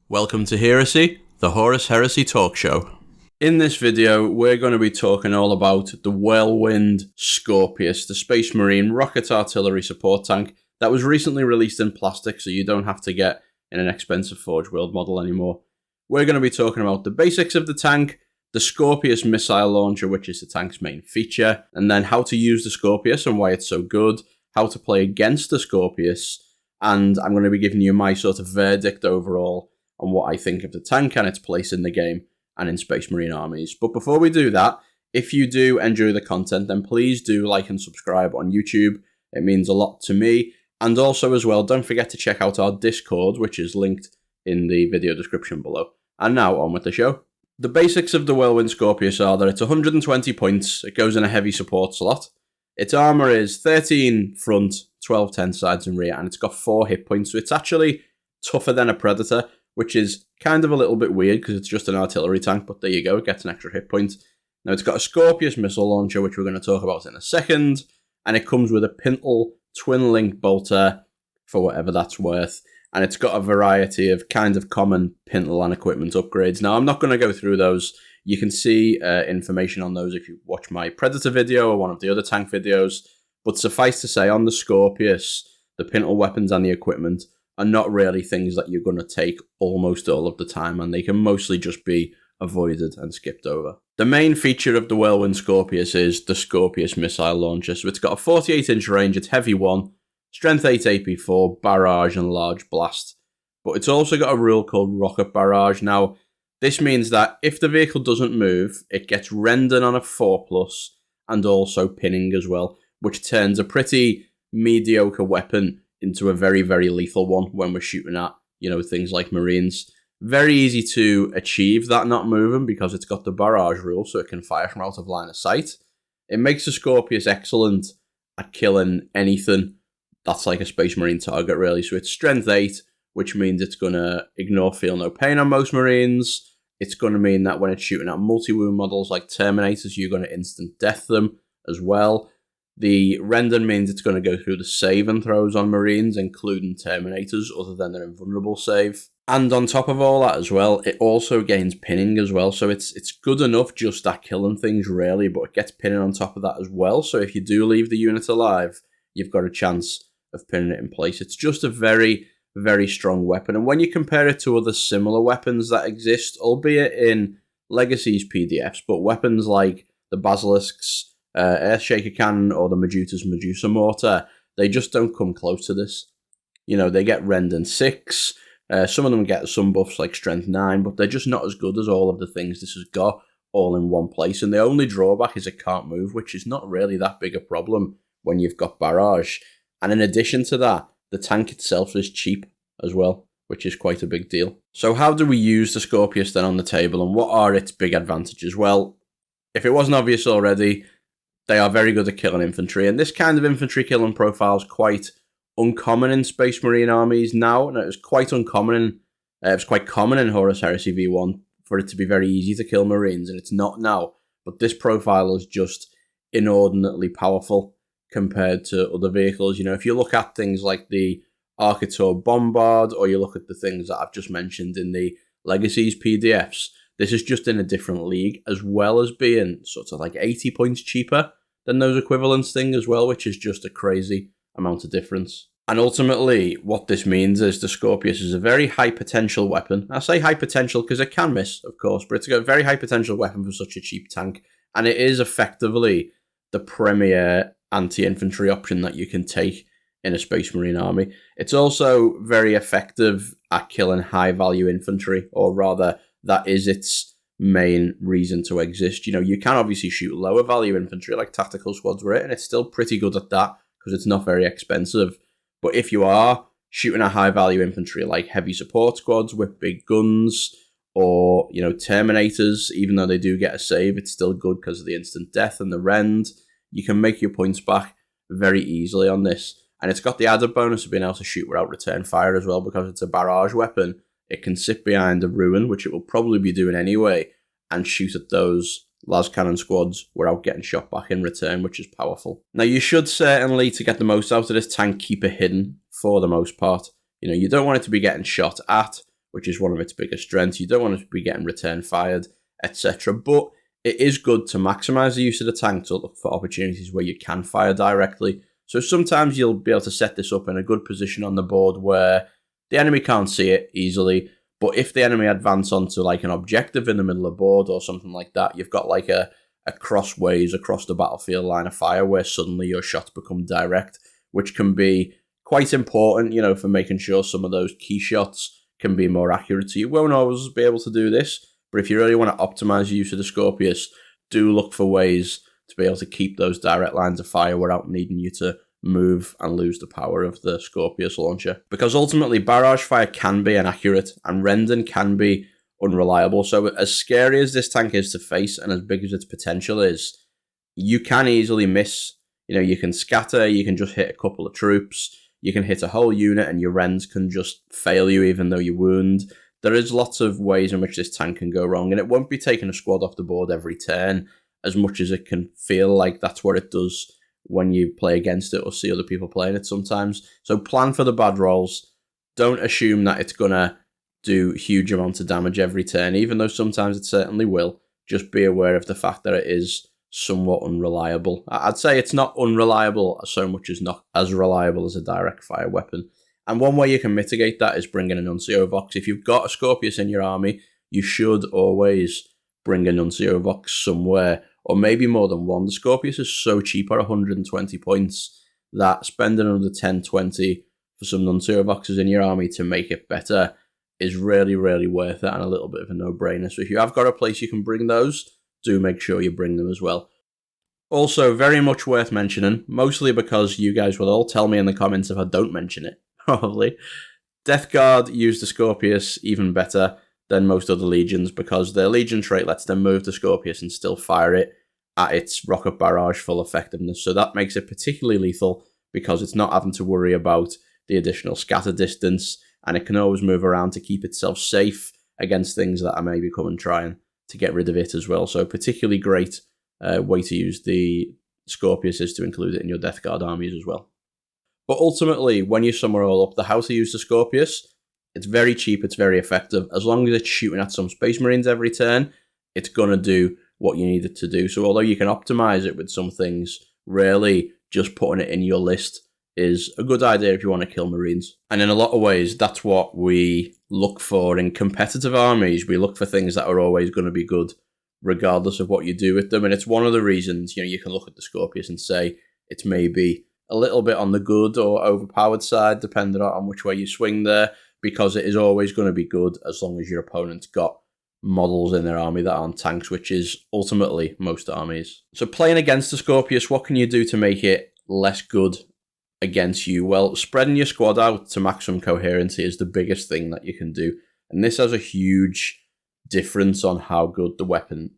Welcome to Heresy, the Horus Heresy talk show. In this video, we're going to be talking all about the Whirlwind Scorpius, the Space Marine rocket artillery support tank that was recently released in plastic, so you don't have to get in an expensive Forge World model anymore. We're going to be talking about the basics of the tank, the Scorpius missile launcher, which is the tank's main feature, and then how to use the Scorpius and why it's so good, how to play against the Scorpius, and I'm going to be giving you my sort of verdict overall on what I think of the tank and its place in the game and in Space Marine armies. But before we do that, if you do enjoy the content, then please do like and subscribe on YouTube. It means a lot to me. And also as well, don't forget to check out our Discord, which is linked in the video description below. And now on with the show. The basics of the Whirlwind Scorpius are that it's 120 points, it goes in a heavy support slot. Its armour is 13 front, 12, 10 sides and rear, and it's got 4 hit points, so it's actually tougher than a Predator, which is kind of a little bit weird because it's just an artillery tank, but there you go, it gets an extra hit point. Now it's got a Scorpius missile launcher, which we're going to talk about in a second, and it comes with a Pintle twin-link bolter for whatever that's worth, and it's got a variety of kind of common Pintle and equipment upgrades. Now I'm not going to go through those. You can see information on those if you watch my Predator video or one of the other tank videos, but suffice to say, on the Scorpius, the Pintle weapons and the equipment are not really things that you're going to take almost all of the time, and they can mostly just be avoided and skipped over. The main feature of the Whirlwind Scorpius is the Scorpius missile launcher. So it's got a 48-inch range, it's heavy 1, strength 8 AP4, barrage and large blast. But it's also got a rule called rocket barrage. Now, this means that if the vehicle doesn't move, it gets rendered on a 4+ and also pinning as well, which turns a pretty mediocre weapon into a very, very lethal one when we're shooting at, things like Marines. Very easy to achieve that not moving because it's got the barrage rule, so it can fire from out of line of sight. It makes the Scorpius excellent at killing anything that's like a Space Marine target, really. So it's strength 8, which means it's going to ignore feel no pain on most Marines. It's going to mean that when it's shooting at multi-wound models like Terminators, you're going to instant death them as well. The render means it's going to go through the save and throws on Marines, including Terminators, other than their invulnerable save. And on top of all that as well, it also gains pinning as well. So it's good enough just at killing things, really, but it gets pinning on top of that as well. So if you do leave the unit alive, you've got a chance of pinning it in place. It's just a very, very strong weapon. And when you compare it to other similar weapons that exist, albeit in Legacy's PDFs, but weapons like the Basilisks, Earthshaker Cannon or the Medusa Mortar, they just don't come close to this. They get Rend 6, some of them get some buffs like Strength 9, but they're just not as good as all of the things this has got all in one place, and the only drawback is it can't move, which is not really that big a problem when you've got barrage. And in addition to that, the tank itself is cheap as well, which is quite a big deal. So how do we use the Scorpius then on the table, and what are its big advantages? Well, if it wasn't obvious already, they are very good at killing infantry, and this kind of infantry killing profile is quite uncommon in Space Marine armies now, and it was quite uncommon. It was quite common in Horus Heresy V1 for it to be very easy to kill Marines, and it's not now. But this profile is just inordinately powerful compared to other vehicles. If you look at things like the Architor Bombard, or you look at the things that I've just mentioned in the Legacy's PDFs, this is just in a different league, as well as being sort of like 80 points cheaper than those equivalents thing as well, which is just a crazy amount of difference. And ultimately, what this means is the Scorpius is a very high potential weapon. I say high potential because it can miss, of course, but it's a very high potential weapon for such a cheap tank, and it is effectively the premier anti-infantry option that you can take in a Space Marine army. It's also very effective at killing high-value infantry, or rather, that is its main reason to exist. You can obviously shoot lower value infantry like tactical squads were it, and it's still pretty good at that because it's not very expensive. But if you are shooting a high value infantry like heavy support squads with big guns, or Terminators, even though they do get a save, it's still good because of the instant death and the rend. You can make your points back very easily on this, and it's got the added bonus of being able to shoot without return fire as well, because it's a barrage weapon. It can sit behind a ruin, which it will probably be doing anyway, and shoot at those las cannon squads without getting shot back in return, which is powerful. Now, you should certainly, to get the most out of this tank, keep it hidden for the most part. You don't want it to be getting shot at which is one of its biggest strengths. You don't want to be getting return fired, etc. But it is good to maximize the use of the tank to look for opportunities where you can fire directly. So sometimes you'll be able to set this up in a good position on the board where the enemy can't see it easily. But if the enemy advance onto like an objective in the middle of the board or something like that, you've got like a crossways across the battlefield line of fire where suddenly your shots become direct, which can be quite important, you know, for making sure some of those key shots can be more accurate. So you won't always be able to do this, but if you really want to optimize the use of the Scorpius, do look for ways to be able to keep those direct lines of fire without needing you to move and lose the power of the Scorpius launcher. Because ultimately, barrage fire can be inaccurate and rending can be unreliable. So as scary as this tank is to face and as big as its potential is, you can easily miss. You know, you can scatter, you can just hit a couple of troops, you can hit a whole unit and your rends can just fail you even though you wound. There is lots of ways in which this tank can go wrong, and it won't be taking a squad off the board every turn as much as it can feel like that's what it does when you play against it or see other people playing it sometimes. So plan for the bad rolls. Don't assume that it's going to do huge amounts of damage every turn, even though sometimes it certainly will. Just be aware of the fact that it is somewhat unreliable. I'd say it's not unreliable so much as not as reliable as a direct fire weapon. And one way you can mitigate that is bring an Nuncio Vox. If you've got a Scorpius in your army, you should always bring a Nuncio Vox somewhere, or maybe more than one. The Scorpius is so cheap at 120 points that spending another 10-20 for some Nuncio Voxes in your army to make it better is really, really worth it and a little bit of a no-brainer. So if you have got a place you can bring those, do make sure you bring them as well. Also, very much worth mentioning, mostly because you guys will all tell me in the comments if I don't mention it, probably. Death Guard use the Scorpius even better than most other legions because their legion trait lets them move the Scorpius and still fire it at its rocket barrage full effectiveness. So that makes it particularly lethal because it's not having to worry about the additional scatter distance, and it can always move around to keep itself safe against things that are maybe coming trying to get rid of it as well. So particularly great way to use the Scorpius is to include it in your Death Guard armies as well. But ultimately, when you sum it all up, the how to use the Scorpius, it's very cheap, it's very effective. As long as it's shooting at some Space Marines every turn, it's going to do what you need it to do. So although you can optimize it with some things, really just putting it in your list is a good idea if you want to kill Marines. And in a lot of ways, that's what we look for in competitive armies. We look for things that are always going to be good, regardless of what you do with them. And it's one of the reasons, you know, you can look at the Scorpius and say it's maybe a little bit on the good or overpowered side, depending on which way you swing there, because it is always going to be good as long as your opponent's got models in their army that aren't tanks, which is ultimately most armies. So playing against the Scorpius, what can you do to make it less good against you? Well, spreading your squad out to maximum coherency is the biggest thing that you can do. And this has a huge difference on how good the weapon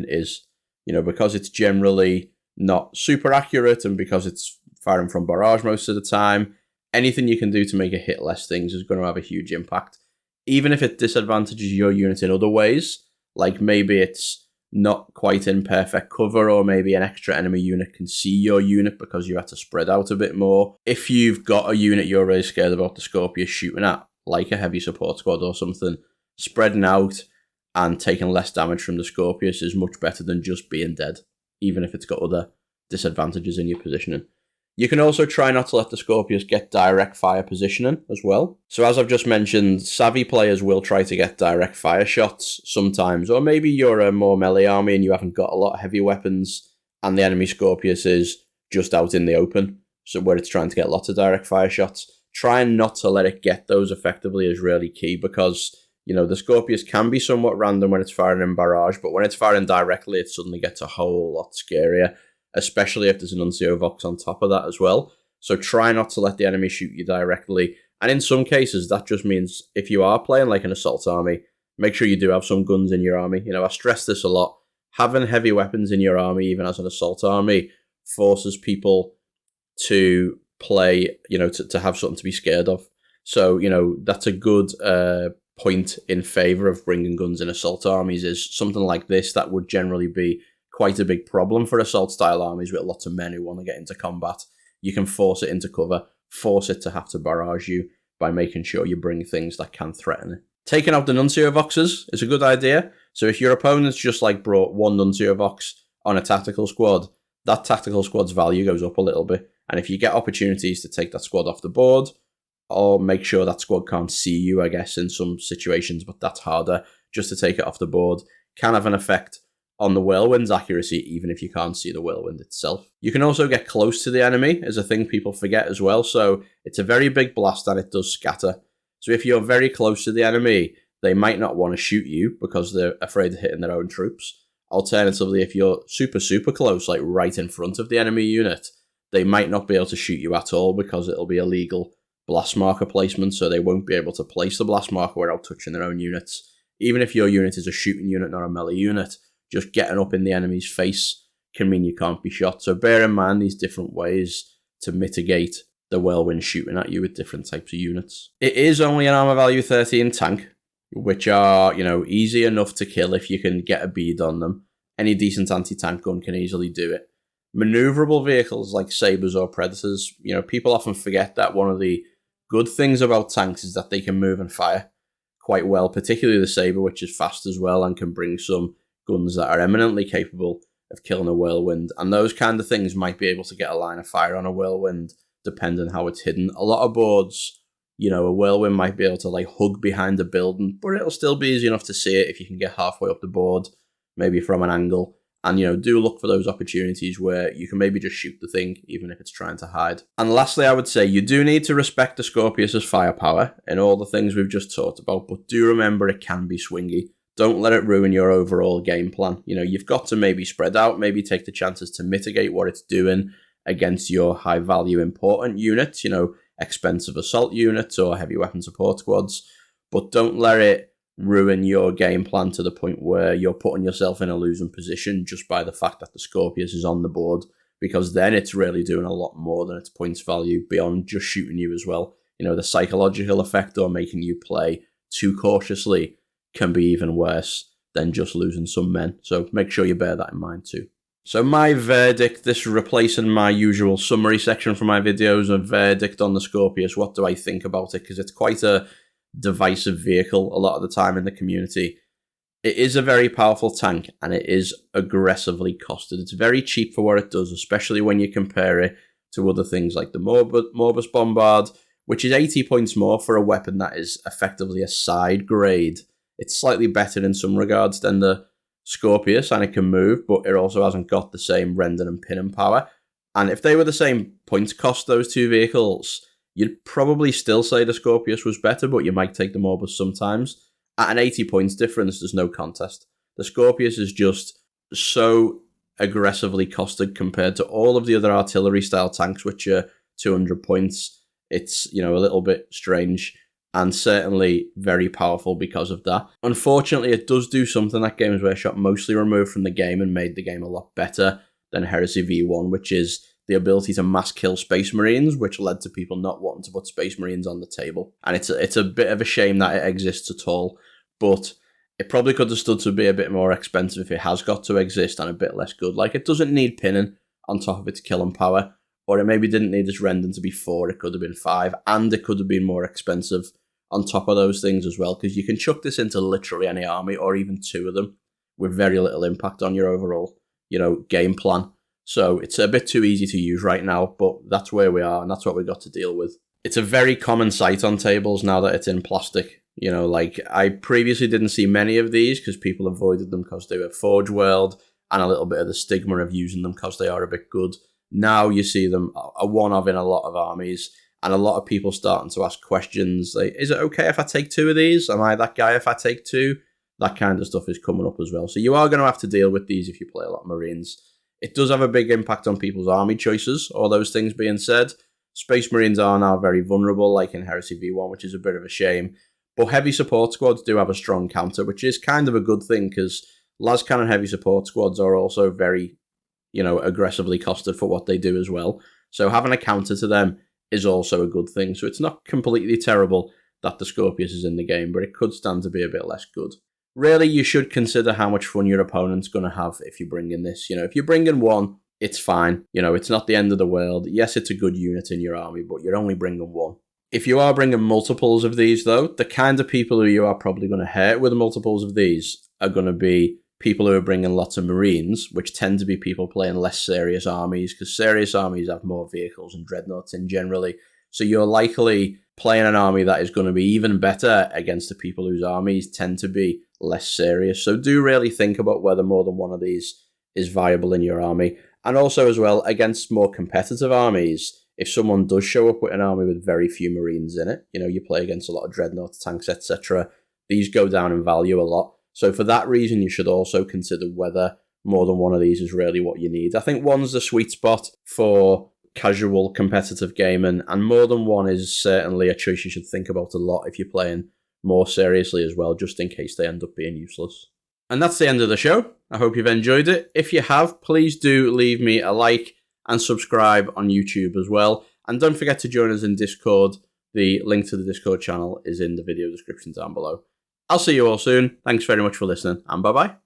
is. You know, because it's generally not super accurate and because it's firing from barrage most of the time, anything you can do to make it hit less things is going to have a huge impact. Even if it disadvantages your unit in other ways, like maybe it's not quite in perfect cover, or maybe an extra enemy unit can see your unit because you had to spread out a bit more. If you've got a unit you're really scared about the Scorpius shooting at, like a heavy support squad or something, spreading out and taking less damage from the Scorpius is much better than just being dead, even if it's got other disadvantages in your positioning. You can also try not to let the Scorpius get direct fire positioning as well. So as I've just mentioned, savvy players will try to get direct fire shots sometimes, or maybe you're a more melee army and you haven't got a lot of heavy weapons and the enemy Scorpius is just out in the open, so where it's trying to get lots of direct fire shots. Trying not to let it get those effectively is really key because, you know, the Scorpius can be somewhat random when it's firing in barrage, but when it's firing directly, it suddenly gets a whole lot scarier, especially if there's an Nuncio Vox on top of that as well. So try not to let the enemy shoot you directly. And in some cases, that just means if you are playing like an assault army, make sure you do have some guns in your army. You know, I stress this a lot. Having heavy weapons in your army, even as an assault army, forces people to play, you know, to have something to be scared of. So, you know, that's a good point in favor of bringing guns in assault armies, is something like this that would generally be quite a big problem for assault-style armies with lots of men who want to get into combat. You can force it into cover, force it to have to barrage you by making sure you bring things that can threaten it. Taking out the Nuncio Voxes is a good idea. So if your opponent's just like brought one Nuncio Vox on a tactical squad, that tactical squad's value goes up a little bit. And if you get opportunities to take that squad off the board, or make sure that squad can't see you, I guess, in some situations, but that's harder, just to take it off the board, can have an effect on the Whirlwind's accuracy, even if you can't see the Whirlwind itself. You can also get close to the enemy, is a thing people forget as well. So it's a very big blast and it does scatter. So if you're very close to the enemy, they might not want to shoot you because they're afraid of hitting their own troops. Alternatively, if you're super, super close, like right in front of the enemy unit, they might not be able to shoot you at all because it'll be illegal blast marker placement, so they won't be able to place the blast marker without touching their own units. Even if your unit is a shooting unit, not a melee unit, just getting up in the enemy's face can mean you can't be shot. So bear in mind these different ways to mitigate the Whirlwind shooting at you with different types of units. It is only an armor value 13 tank, which are, easy enough to kill if you can get a bead on them. Any decent anti-tank gun can easily do it. Maneuverable vehicles like sabers or predators, people often forget that one of the good things about tanks is that they can move and fire quite well, particularly the saber, which is fast as well and can bring some guns that are eminently capable of killing a Whirlwind. And those kind of things might be able to get a line of fire on a Whirlwind, depending how it's hidden. A lot of boards, a Whirlwind might be able to hug behind a building, but it'll still be easy enough to see it if you can get halfway up the board, maybe from an angle. And, do look for those opportunities where you can maybe just shoot the thing, even if it's trying to hide. And lastly, I would say you do need to respect the Scorpius's firepower in all the things we've just talked about, but do remember it can be swingy. Don't let it ruin your overall game plan. You've got to maybe spread out, maybe take the chances to mitigate what it's doing against your high-value important units, expensive assault units or heavy weapon support squads, but don't let it ruin your game plan to the point where you're putting yourself in a losing position just by the fact that the Scorpius is on the board, because then it's really doing a lot more than its points value beyond just shooting you as well. The psychological effect or making you play too cautiously can be even worse than just losing some men. So make sure you bear that in mind too. So my verdict, this is replacing my usual summary section for my videos, a verdict on the Scorpius. What do I think about it? Because it's quite a divisive vehicle a lot of the time in the community. It is a very powerful tank and it is aggressively costed. It's very cheap for what it does, especially when you compare it to other things like the Morbus Bombard, which is 80 points more for a weapon that is effectively a side grade. It's slightly better in some regards than the Scorpius, and it can move, but it also hasn't got the same render and pinning power. And if they were the same points cost, those two vehicles, you'd probably still say the Scorpius was better, but you might take the Morbus sometimes. At an 80 points difference, there's no contest. The Scorpius is just so aggressively costed compared to all of the other artillery-style tanks, which are 200 points. It's, a little bit strange, and certainly very powerful because of that. Unfortunately, it does do something that Games Workshop mostly removed from the game and made the game a lot better than Heresy V1, which is the ability to mass kill Space Marines, which led to people not wanting to put Space Marines on the table. And it's a bit of a shame that it exists at all, but it probably could have stood to be a bit more expensive if it has got to exist and a bit less good. Like, it doesn't need pinning on top of its killing power, or it maybe didn't need its rendering to be 4, it could have been 5, and it could have been more expensive on top of those things as well, because you can chuck this into literally any army, or even 2 of them, with very little impact on your overall, game plan. So it's a bit too easy to use right now, but that's where we are, and that's what we've got to deal with. It's a very common sight on tables now that it's in plastic. I previously didn't see many of these because people avoided them because they were Forge World, and a little bit of the stigma of using them because they are a bit good. Now you see them a one-of in a lot of armies, and a lot of people starting to ask questions like, is it okay if I take 2 of these? Am I that guy if I take 2? That kind of stuff is coming up as well. So you are going to have to deal with these if you play a lot of Marines. It does have a big impact on people's army choices, all those things being said. Space Marines are now very vulnerable, like in Heresy V1, which is a bit of a shame. But heavy support squads do have a strong counter, which is kind of a good thing, because Lascannon heavy support squads are also very, aggressively costed for what they do as well. So having a counter to them is also a good thing. So it's not completely terrible that the Scorpius is in the game, but it could stand to be a bit less good. Really, you should consider how much fun your opponent's going to have if you bring in this. If you bring in 1, it's fine. It's not the end of the world. Yes, it's a good unit in your army, but you're only bringing 1. If you are bringing multiples of these, though, the kind of people who you are probably going to hurt with multiples of these are going to be people who are bringing lots of Marines, which tend to be people playing less serious armies, because serious armies have more vehicles and dreadnoughts in generally. So you're likely playing an army that is going to be even better against the people whose armies tend to be less serious. So do really think about whether more than one of these is viable in your army. And also as well, against more competitive armies, if someone does show up with an army with very few Marines in it, you play against a lot of dreadnoughts, tanks, etc., these go down in value a lot. So for that reason, you should also consider whether more than one of these is really what you need. I think one's the sweet spot for casual competitive gaming, and more than one is certainly a choice you should think about a lot if you're playing more seriously as well, just in case they end up being useless. And that's the end of the show. I hope you've enjoyed it. If you have, please do leave me a like and subscribe on YouTube as well. And don't forget to join us in Discord. The link to the Discord channel is in the video description down below. I'll see you all soon. Thanks very much for listening, and bye-bye.